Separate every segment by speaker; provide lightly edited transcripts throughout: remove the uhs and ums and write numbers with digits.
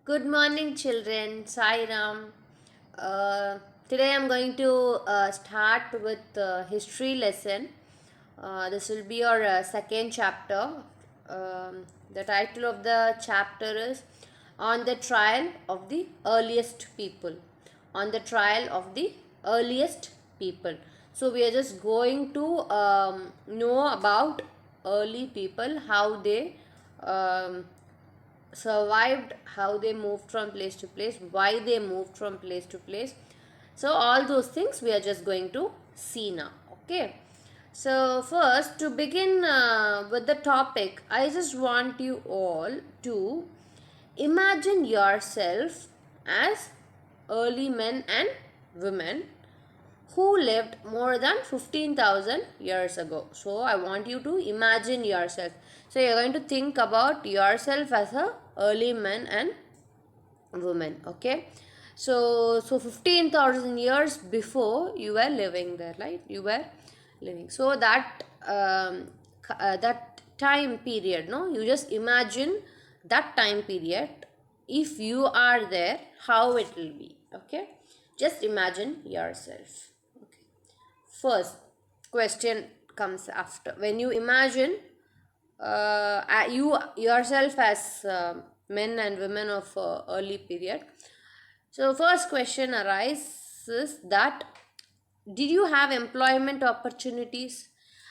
Speaker 1: Good morning, children. Sai Ram. Today I'm going to start with history lesson. This will be our second chapter. The title of the chapter is On the Trial of the Earliest People. On the Trial of the Earliest People. So we are just going to know about early people, how they survived, how they moved from place to place, why they moved from place to place. So all those things we are just going to see now. Okay, so first, to begin with the topic, I just want you all to imagine yourself as early men and women who lived more than 15,000 years ago. So I want you to imagine yourself. So you're going to think about yourself as a early man and woman. Okay. So 15,000 years before you were living there, right? You were living. So that time period, no, you just imagine that time period. If you are there, how it will be. Okay, just imagine yourself. Okay. First question comes after. When you imagine you yourself as men and women of early period, so first question arises that did you have employment opportunities,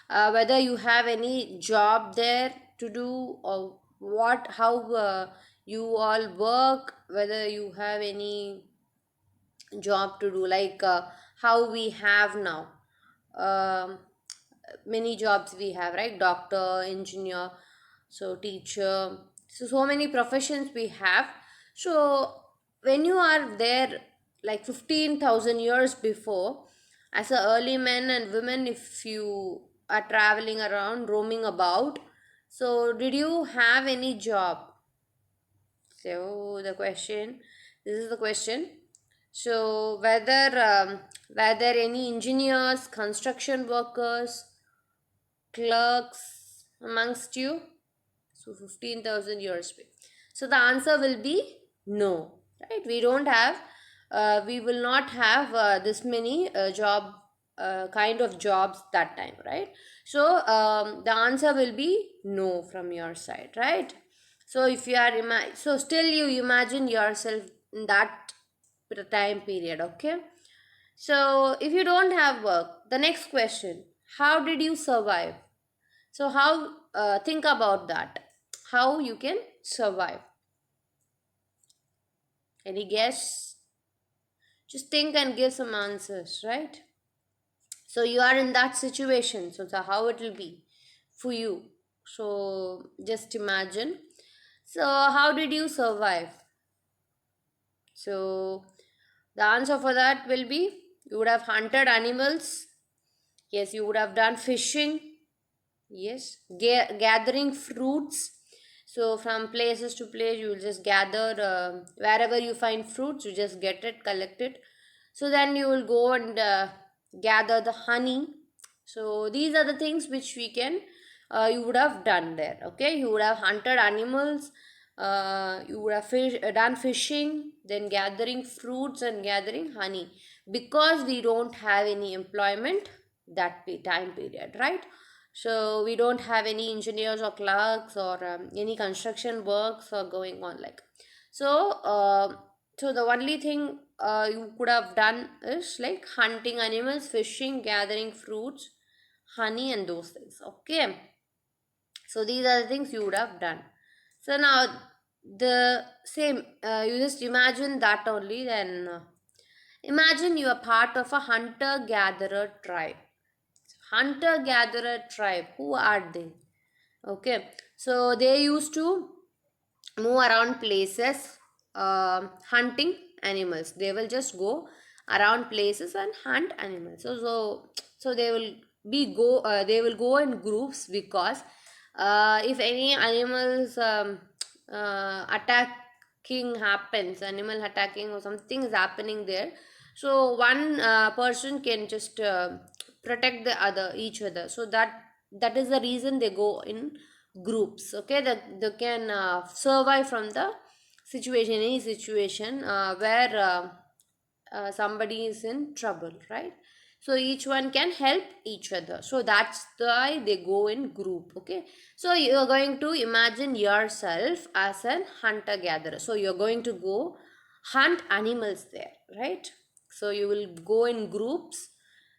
Speaker 1: whether you have any job there to do, or what, how you all work, whether you have any job to do, like how we have now. um, Many jobs we have, right? Doctor, engineer, so teacher, so many professions we have. So when you are there, like 15,000 years before, as a early men and women, if you are traveling around, roaming about, so did you have any job? So the question, this is the question. So whether any engineers, construction workers, clerks amongst you? So 15,000 years back. So the answer will be no, right? We will not have this many kind of jobs that time, right? So the answer will be no from your side, right? So if you are so still you imagine yourself in that time period. Okay. So if you don't have work, the next question: how did you survive? So how, think about that. How you can survive? Any guess? Just think and give some answers, right? So you are in that situation. So how it will be for you? So just imagine. So how did you survive? So the answer for that will be you would have hunted animals. Yes, you would have done fishing. Yes, gathering fruits. So from places to place, you will just gather wherever you find fruits. You just get it, collect it. So then you will go and gather the honey. So these are the things which we can you would have done there. Okay, you would have hunted animals. You would have done fishing, then gathering fruits and gathering honey, because we don't have any employment that time period, right? So we don't have any engineers or clerks or any construction works or going on, like. So so the only thing you could have done is like hunting animals, fishing, gathering fruits, honey, and those things. Okay, so these are the things you would have done. So now the same, you just imagine that only. Then imagine you are part of a hunter gatherer tribe. Hunter gatherer tribe, who are they? Okay, so they used to move around places, hunting animals. They will just go around places and hunt animals. So they will they will go in groups, because if any animals attacking happens, animal attacking or something is happening there, so one person can just protect the other, each other. So that is the reason they go in groups. Okay, that they can survive from the situation, any situation where somebody is in trouble, right? So each one can help each other, so that's why they go in group. Okay, so you're going to imagine yourself as an hunter gatherer, so you're going to go hunt animals there, right? So you will go in groups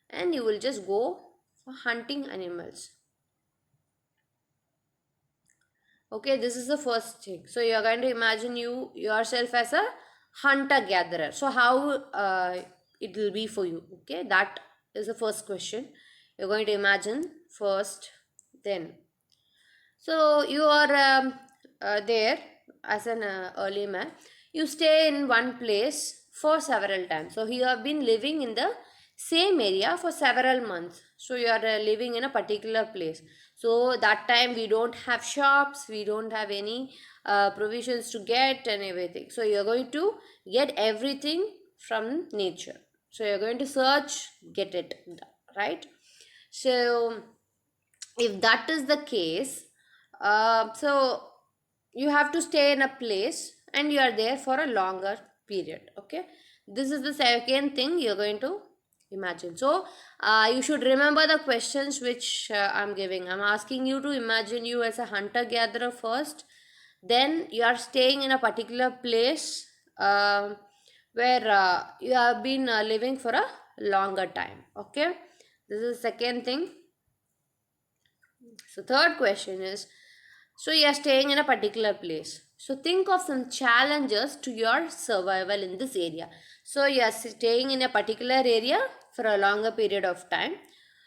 Speaker 1: and you will just go for hunting animals. Okay, this is the first thing. So you are going to imagine you yourself as a hunter gatherer. So how it will be for you? Okay, that is the first question. You're going to imagine first, then. So you are there as an early man. You stay in one place for several times. So you have been living in the same area for several months. So you are living in a particular place. So that time we don't have shops, we don't have any provisions to get and everything. So you are going to get everything from nature. So you are going to search, get it, right? So if that is the case, so you have to stay in a place and you are there for a longer period. Okay, this is the second thing you're going to imagine. So you should remember the questions which I'm giving. I'm asking you to imagine you as a hunter gatherer first, then you are staying in a particular place where you have been living for a longer time. Okay, this is the second thing. So third question is, so you are staying in a particular place. So think of some challenges to your survival in this area. So you are staying in a particular area for a longer period of time.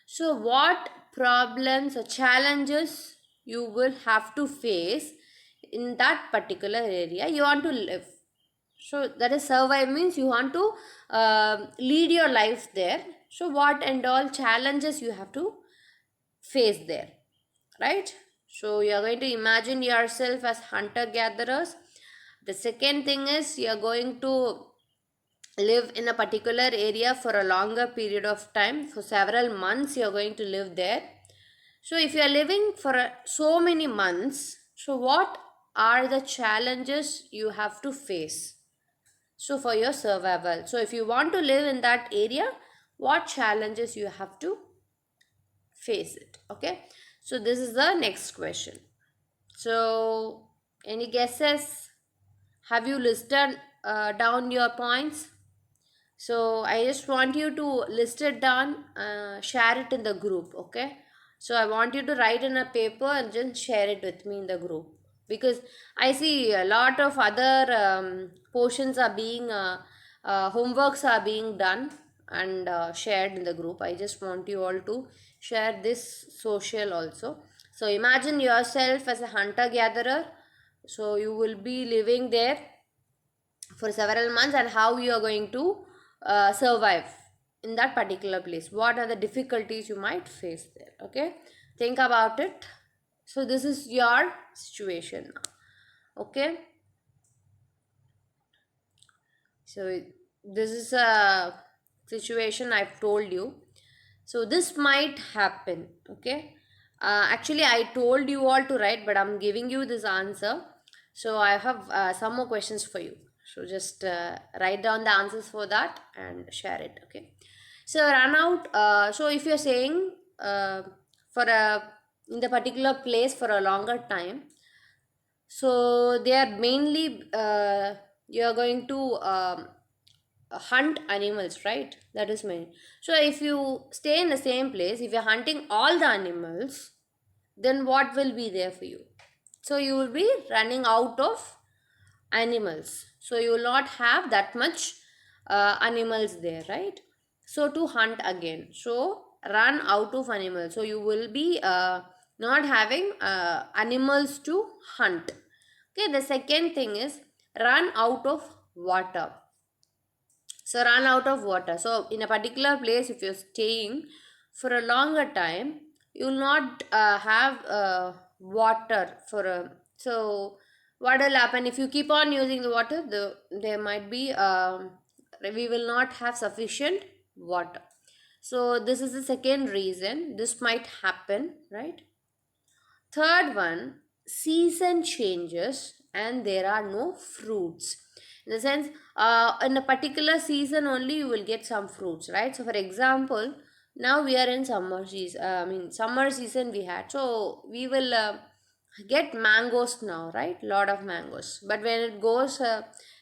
Speaker 1: So what problems or challenges you will have to face in that particular area you want to live. So that is survive means you want to lead your life there. So what and all challenges you have to face there, right? So you are going to imagine yourself as hunter gatherers. The second thing is you are going to live in a particular area for a longer period of time, for several months you are going to live there. So if you are living for so many months, so what are the challenges you have to face, so for your survival? So if you want to live in that area, what challenges you have to face it? Okay, so this is the next question. So any guesses? Have you listed down your points? So I just want you to list it down, share it in the group. Okay, so I want you to write in a paper and just share it with me in the group, because I see a lot of other portions are being homeworks are being done and shared in the group. I just want you all to share this social also. So imagine yourself as a hunter gatherer. So you will be living there for several months, and how you are going to survive in that particular place. What are the difficulties you might face there? Okay, think about it. So this is your situation now. Okay, so this is a situation I've told you. So this might happen. Okay, actually I told you all to write, but I'm giving you this answer. So I have some more questions for you. So just write down the answers for that and share it. Okay, so run out. So if you're saying for a in the particular place for a longer time, so they are mainly you are going to hunt animals, right? That is main. So if you stay in the same place, if you're hunting all the animals, then what will be there for you? So you will be running out of animals, so you will not have that much animals there, right? So to hunt again, so run out of animals, so you will be not having animals to hunt. Okay, the second thing is run out of water. So run out of water. So in a particular place, if you're staying for a longer time, you will not have water for a. So what will happen if you keep on using the water? There might be we will not have sufficient water. So this is the second reason this might happen, right? Third one, season changes and there are no fruits. In the sense, in a particular season only you will get some fruits, right? So for example, now we are in summer season. Summer season we had, so we will get mangoes now, right? Lot of mangoes. But when it goes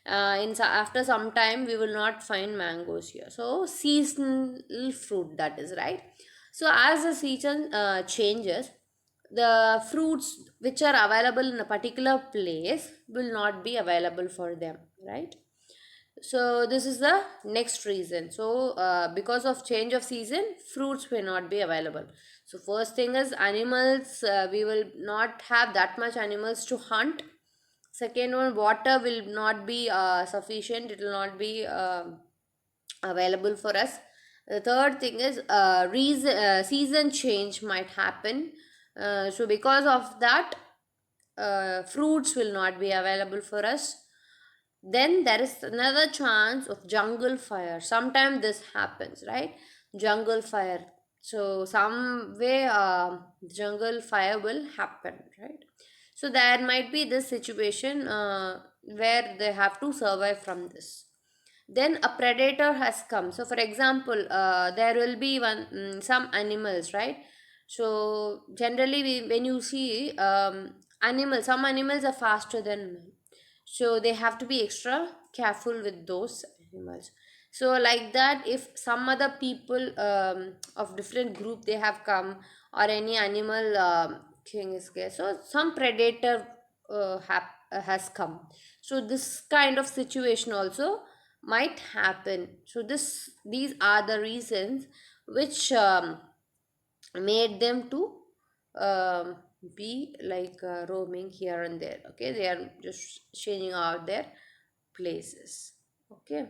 Speaker 1: after some time, we will not find mangoes here. So seasonal fruit, that is right. So as the season changes, the fruits which are available in a particular place will not be available for them, right? So this is the next reason. So because of change of season, fruits may not be available. So first thing is animals, we will not have that much animals to hunt. Second one, water will not be sufficient, it will not be available for us. The third thing is season change might happen. So because of that, fruits will not be available for us. Then there is another chance of jungle fire. Sometimes this happens, right? Jungle fire. So some way jungle fire will happen, right? So there might be this situation where they have to survive from this. Then a predator has come. So for example, there will be some animals, right? So generally when you see animals, some animals are faster than men, so they have to be extra careful with those animals. So like that, if some other people of different group they have come, or any animal thing is there, so some predator has come, so this kind of situation also might happen. So these are the reasons which made them to um, be like roaming here and there. Okay, they are just changing out their places. Okay,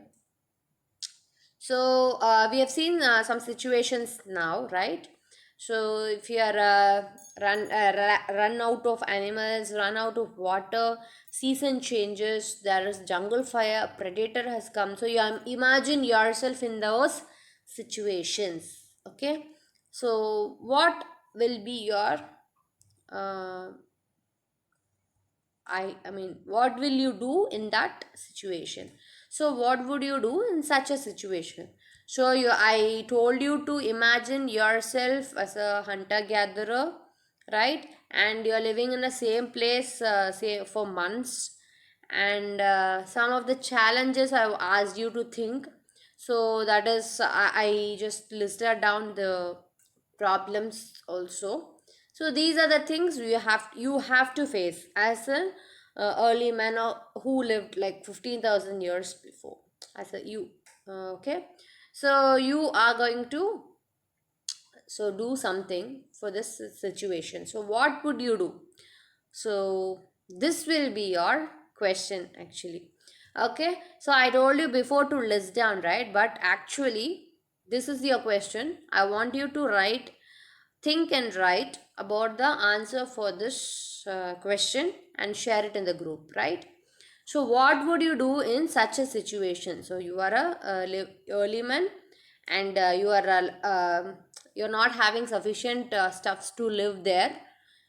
Speaker 1: so we have seen some situations now, right? So if you are run out of animals, run out of water, season changes, there is jungle fire, a predator has come, so you imagine yourself in those situations. Okay, so what will be your uh, what will you do in that situation? So, what would you do in such a situation? So, I told you to imagine yourself as a hunter gatherer, right? And you're living in the same place, say for months. And some of the challenges I've asked you to think. So that is, I just listed down the problems also. So these are the things you have to face as an early man who lived like 15,000 years before, as a you. Okay, so you are going to do something for this situation. So what would you do? So this will be your question actually. Okay, so I told you before to list down, right? But actually, this is your question. I want you to think and write about the answer for this question and share it in the group, right? So what would you do in such a situation? So you are a early man, and you're not having sufficient stuffs to live there.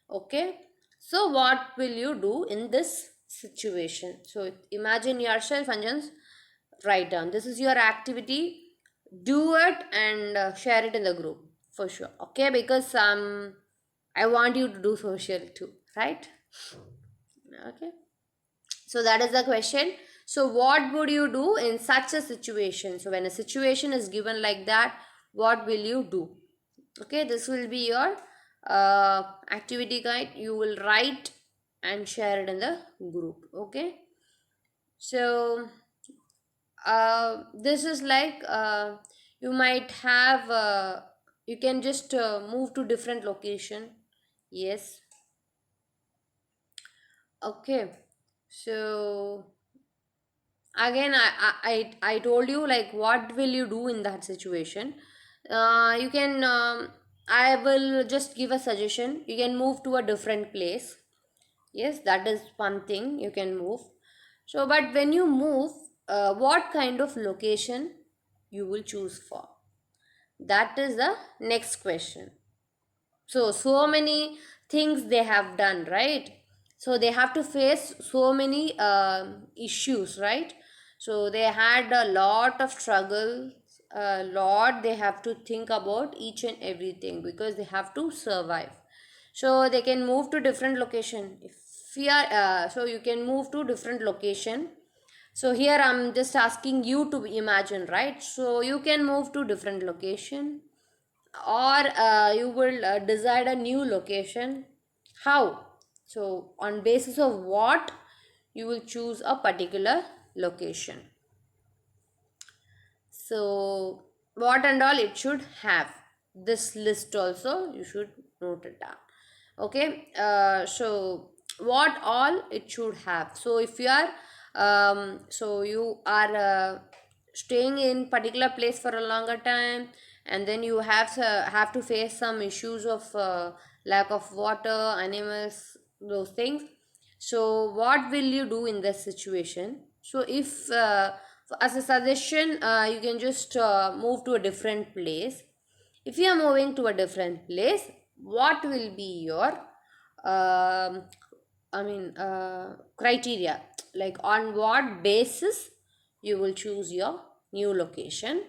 Speaker 1: Okay, so what will you do in this situation? So imagine yourself and just write down. This is your activity. Do it and share it in the group for sure. Okay, because I want you to do social too, right? Okay. So that is the question. So what would you do in such a situation? So when a situation is given like that, what will you do? Okay, this will be your activity guide. You will write and share it in the group. Okay, so this is like you might have you can just move to different location. Yes. Okay, so again I told you like what will you do in that situation. You can I will just give a suggestion. You can move to a different place. Yes, that is one thing you can move. So but when you move, what kind of location you will choose for, that is the next question. So many things they have done, right? So they have to face so many issues, right? So they had a lot of struggle, a lot they have to think about each and everything because they have to survive. So they can move to different location. If we are so you can move to different location. So here I'm just asking you to imagine, right? So you can move to different location, or you will decide a new location. How? So on basis of what you will choose a particular location. So what and all it should have, this list also you should note it down. Okay, so what all it should have. So if you are so you are staying in particular place for a longer time, and then you have to face some issues of lack of water, animals, those things. So what will you do in this situation? So if as a suggestion, you can just move to a different place. If you are moving to a different place, what will be your criteria, like on what basis you will choose your new location.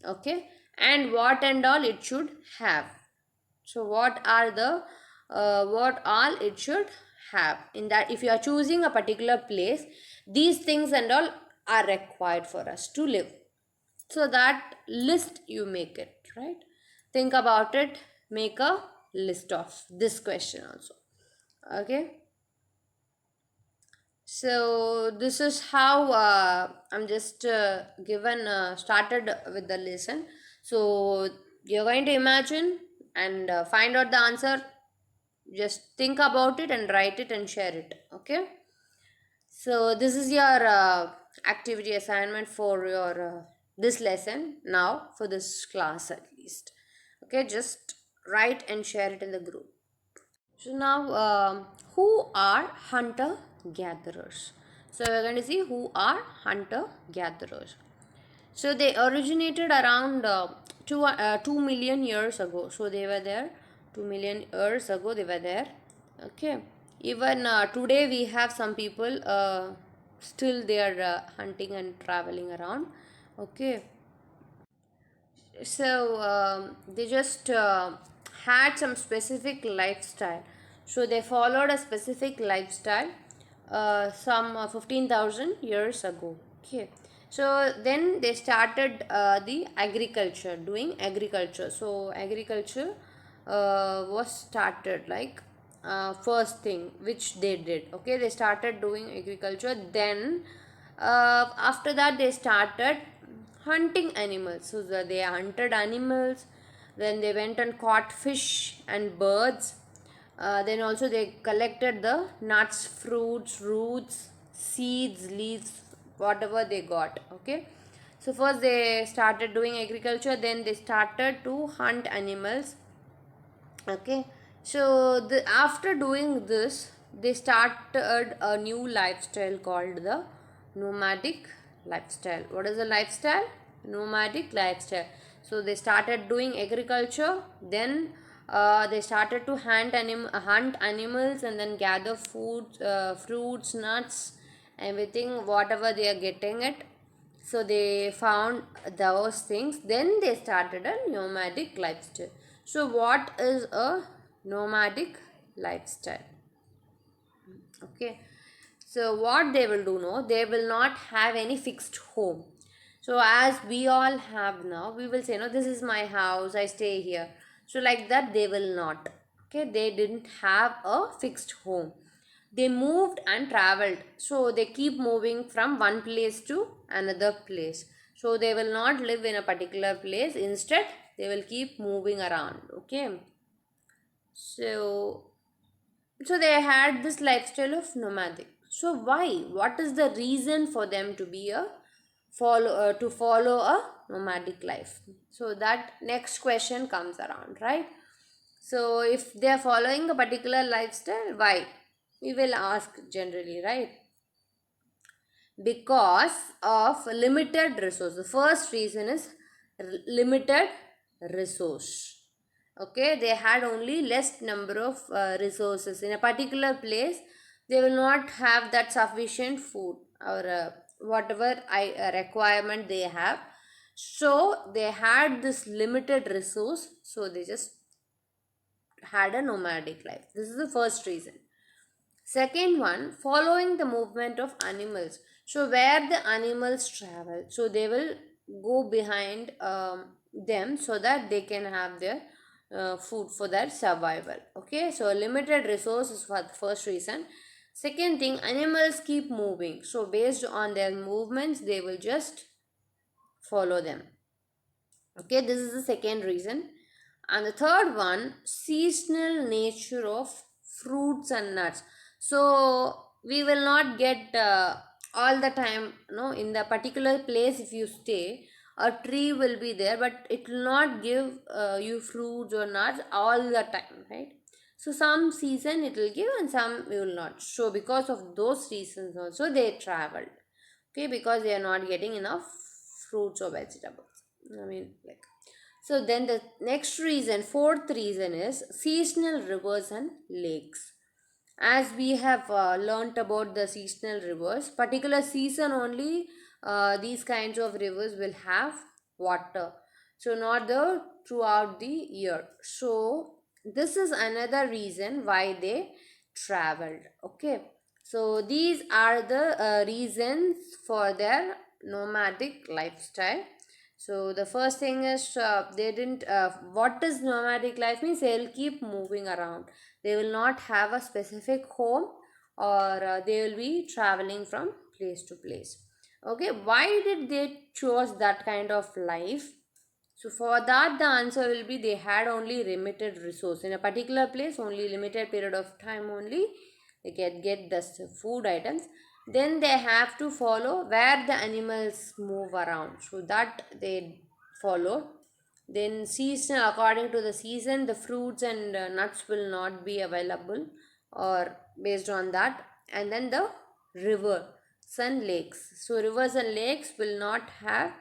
Speaker 1: Okay, and what and all it should have. So what are the what all it should have in that. If you are choosing a particular place, these things and all are required for us to live. So that list you make it, right? Think about it, make a list of this question also. Okay, so this is how I'm just given started with the lesson. So you're going to imagine and find out the answer. Just think about it and write it and share it. Okay, so this is your activity assignment for your this lesson, now for this class at least. Okay, just write and share it in the group. So now, who are hunter gatherers? So we're going to see who are hunter gatherers. So they originated around 2 million years ago. So they were there 2 million years ago. They were there. Okay. Even today we have some people still they are hunting and traveling around. Okay. So they just had some specific lifestyle. So they followed a specific lifestyle some 15,000 years ago. Okay, so then they started the agriculture, doing agriculture. So agriculture was started, like first thing which they did. Okay, they started doing agriculture. Then after that they started hunting animals. So they hunted animals, then they went and caught fish and birds. Then also they collected the nuts, fruits, roots, seeds, leaves, whatever they got. Okay, so first they started doing agriculture, then they started to hunt animals. Okay, so after doing this they started a new lifestyle called the nomadic lifestyle. What is the lifestyle? Nomadic lifestyle. So they started doing agriculture, then they started to hunt animals, and then gather food, fruits, nuts, everything, whatever they are getting it. So they found those things, then they started a nomadic lifestyle. So what is a nomadic lifestyle? Okay, so what they will do, no, they will not have any fixed home. So as we all have now, we will say, no, this is my house, I stay here. So like that they will not. Okay, they didn't have a fixed home. They moved and traveled. So they keep moving from one place to another place. So they will not live in a particular place. Instead, they will keep moving around. Okay, so they had this lifestyle of nomadic. So why? What is the reason for them to be a follow a nomadic life? So that next question comes around, right? So if they are following a particular lifestyle, why? We will ask generally, right? Because of limited resource. The first reason is limited resource. Okay, they had only less number of resources in a particular place. they will not have that sufficient food, or whatever requirement they have. So they had this limited resource, so they just had a nomadic life. This is the first reason. Second one, following the movement of animals. So where the animals travel, so they will go behind them, so that they can have their food for their survival. Okay, so limited resources for the first reason. Second thing, animals keep moving. So based on their movements, they will just follow them. Okay, this is the second reason. And the third one, seasonal nature of fruits and nuts. So we will not get all the time, no, in the particular place. If you stay, a tree will be there, but it will not give you fruits or nuts all the time, right? So some season it will give and some it will not. So because of those reasons also they traveled. Okay, because they are not getting enough fruits or vegetables, I mean, like. So then the next reason, fourth reason, is seasonal rivers and lakes. As we have learnt about the seasonal rivers, particular season only these kinds of rivers will have water. So not the throughout the year. So this is another reason why they traveled. Okay. So these are the reasons for their nomadic lifestyle. So the first thing is they didn't. What does nomadic life means? They'll keep moving around. They will not have a specific home, or they will be traveling from place to place. Okay, why did they choose that kind of life? So for that, the answer will be they had only limited resource in a particular place, only limited period of time only they can get the food items. Then they have to follow where the animals move around, so that they follow. Then season, according to the season, the fruits and nuts will not be available, or based on that. And then the river, and lakes. So rivers and lakes will not have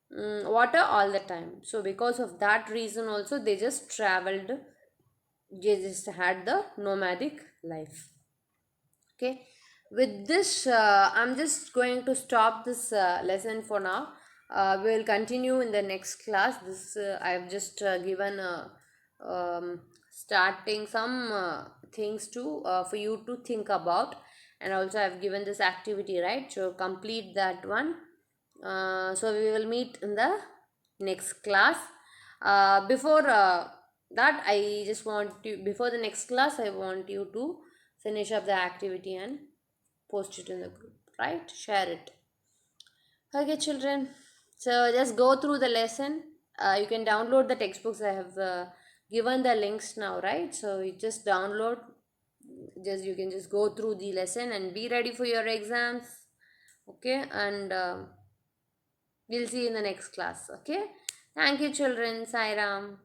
Speaker 1: water all the time. So because of that reason also they just traveled, they just had the nomadic life. Okay, with this I'm just going to stop this lesson for now. We will continue in the next class. This I've just given starting some things to for you to think about, and also I've given this activity, right? So complete that one. So we will meet in the next class. Before that, I just want to, before the next class, I want you to finish up the activity and post it in the group, right? Share it. Okay, children. So just go through the lesson. You can download the textbooks. I have given the links now, right? So you just download. Just you can just go through the lesson and be ready for your exams. Okay, and we'll see you in the next class. Okay. Thank you, children. Sai Ram.